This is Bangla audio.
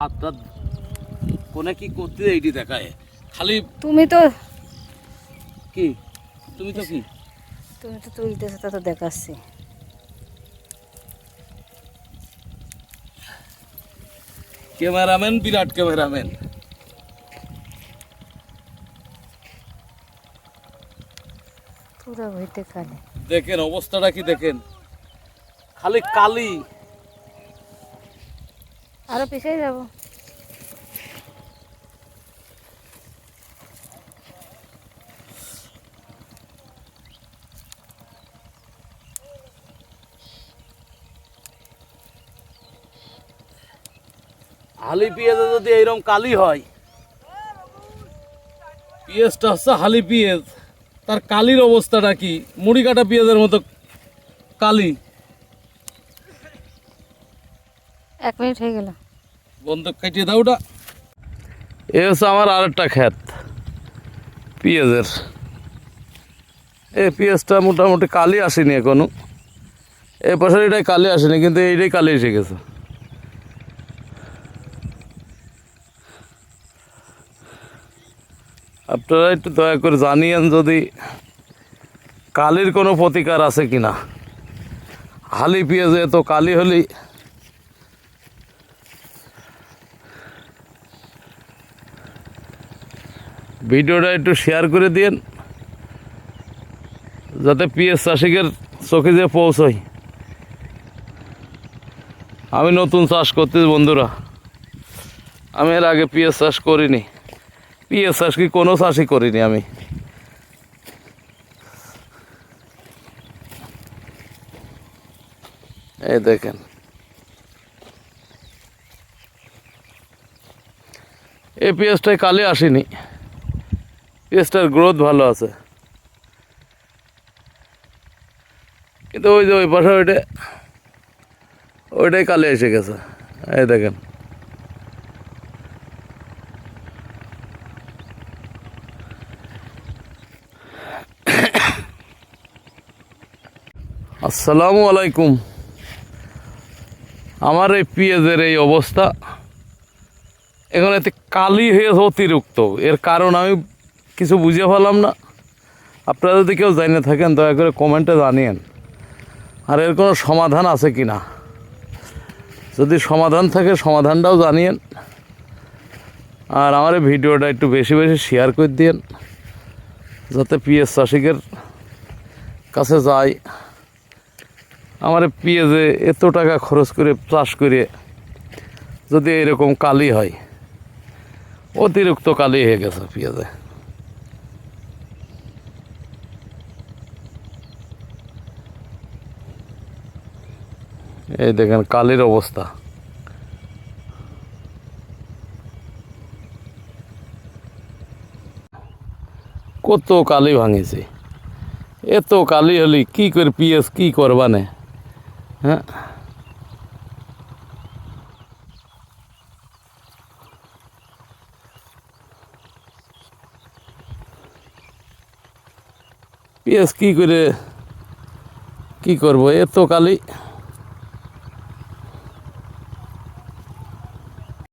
হাতটা কোনে কি করতে এইটি দেখায় খালি। তুমি তো কি তুমি তো কি তুমি তো তুলতেছো, তা তো দেখাচ্ছি। ক্যামেরাম্যান, বিরাট ক্যামেরাম্যান। পুরো ভইতে কালে দেখেন অবস্থাটা কি, দেখেন খালি কালি। আরো পিছিয়ে যাব। হালি পেঁয়াজে যদি এইরকম কালি হয়, পেঁয়াজটা হচ্ছে হালি পেঁয়াজ, তার কালির অবস্থাটা কি? মুড়ি কাটা পেঁয়াজের মতো কালি। 1 মিনিট হয়ে গেল। বন্ধক কাটিয়ে দাও ওটা। এ হচ্ছে আমার আরেকটা ক্ষেত পেঁয়াজের। এই পেঁয়াজটা মোটামুটি কালি আসেনি এখনো, এই পাশের এটাই কালি আসেনি, কিন্তু এইটাই কালি এসে গেছে। আপনারা একটু দয়া করে জানিয়েন যদি কালির কোনো প্রতিকার আছে কিনা। হালি পেঁয়াজে এত কালি হলি ভিডিওটা একটু শেয়ার করে দিন, যাতে পেঁয়াজ চাষিকের চোখে যে পৌঁছয়। আমি নতুন চাষ করতেছি বন্ধুরা, আমি এর আগে পেঁয়াজ চাষ করিনি। পেঁয়াজ চাষ কি কোনো চাষই করিনি আমি। এই দেখেন এই পেঁয়াজটায় কালি আসেনি, পেঁয়াজটার গ্রোথ ভালো আছে, কিন্তু ওই যে ওই পাশে ওইটাই কালি এসে গেছে। এই দেখেন আসসালামু আলাইকুম। আমার এই পেঁয়াজের এই অবস্থা, এখন এতে কালি হয়েছে অতিরিক্ত। এর কারণ আমি কিছু বুঝে পেলাম না। আপনারা যদি কেউ জানিয়ে থাকেন দয়া করে কমেন্টে জানিয়েন, আর এর কোনো সমাধান আছে কি না। যদি সমাধান থাকে সমাধানটাও জানিয়েন, আর আমার এই ভিডিওটা একটু বেশি বেশি শেয়ার করে দিন, যাতে পেঁয়াজ চাষিকের কাছে যায়। আমার পেঁয়াজে এত টাকা খরচ করে চাষ করে যদি এরকম কালি হয়, অতিরিক্ত কালি হয়ে গেছে পেঁয়াজে। এই দেখেন কালির অবস্থা। কত কালি ভাঙিছে, এত কালি হলি কি করে পেঁয়াজ কি করবানে? হ্যাঁ, পেঁয়াজ কি করে কি করবো, এত কালি।